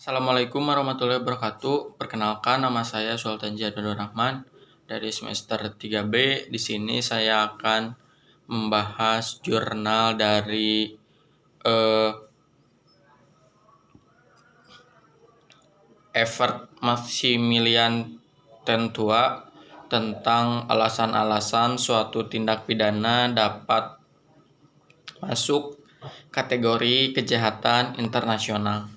Assalamualaikum warahmatullahi wabarakatuh. Perkenalkan, nama saya Sultan Jadul Rahman dari semester 3B. Di sini saya akan membahas jurnal dari Evert Maximilian Tentua tentang alasan-alasan suatu tindak pidana dapat masuk kategori kejahatan internasional.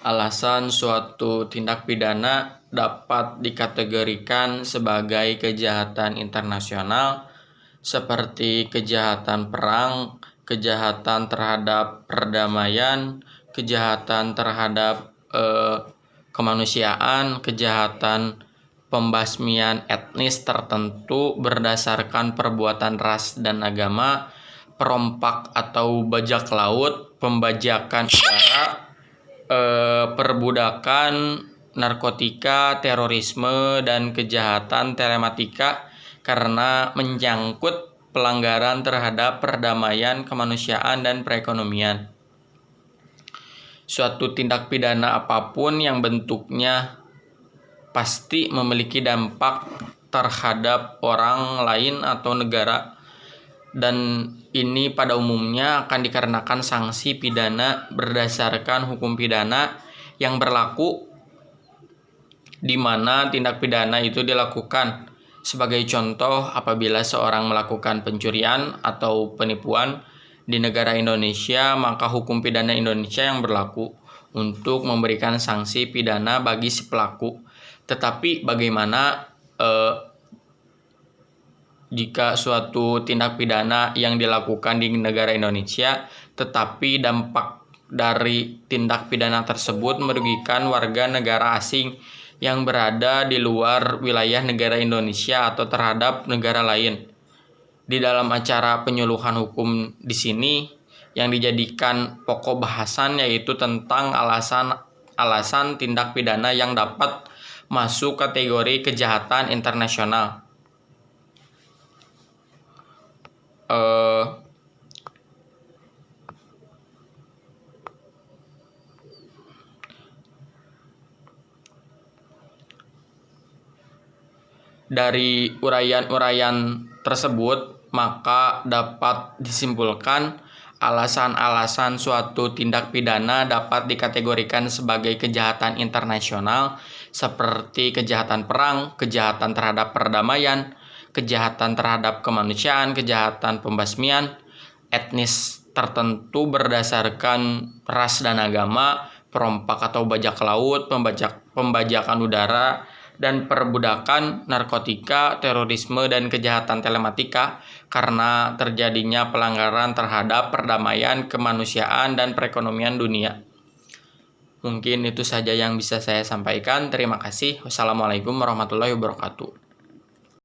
Alasan suatu tindak pidana dapat dikategorikan sebagai kejahatan internasional seperti kejahatan perang, kejahatan terhadap perdamaian, kejahatan terhadap kemanusiaan, kejahatan pembasmian etnis tertentu berdasarkan perbuatan ras dan agama, perompak atau bajak laut, pembajakan udara, perbudakan, narkotika, terorisme, dan kejahatan telematika karena menyangkut pelanggaran terhadap perdamaian, kemanusiaan, dan perekonomian. Suatu tindak pidana apapun yang bentuknya pasti memiliki dampak terhadap orang lain atau negara, dan ini pada umumnya akan dikarenakan sanksi pidana berdasarkan hukum pidana yang berlaku di mana tindak pidana itu dilakukan. Sebagai contoh, apabila seorang melakukan pencurian atau penipuan di negara Indonesia, maka hukum pidana Indonesia yang berlaku untuk memberikan sanksi pidana bagi si pelaku. Tetapi bagaimana jika suatu tindak pidana yang dilakukan di negara Indonesia, tetapi dampak dari tindak pidana tersebut merugikan warga negara asing yang berada di luar wilayah negara Indonesia atau terhadap negara lain? Di dalam acara penyuluhan hukum di sini yang dijadikan pokok bahasan yaitu tentang alasan tindak pidana yang dapat masuk kategori kejahatan internasional. Dari uraian-uraian tersebut, maka dapat disimpulkan alasan-alasan suatu tindak pidana dapat dikategorikan sebagai kejahatan internasional seperti kejahatan perang, kejahatan terhadap perdamaian, kejahatan terhadap kemanusiaan, kejahatan pembasmian etnis tertentu berdasarkan ras dan agama, perompak atau bajak laut, pembajakan udara, dan perbudakan, narkotika, terorisme, dan kejahatan telematika karena terjadinya pelanggaran terhadap perdamaian, kemanusiaan, dan perekonomian dunia. Mungkin itu saja yang bisa saya sampaikan. Terima kasih. Wassalamualaikum warahmatullahi wabarakatuh.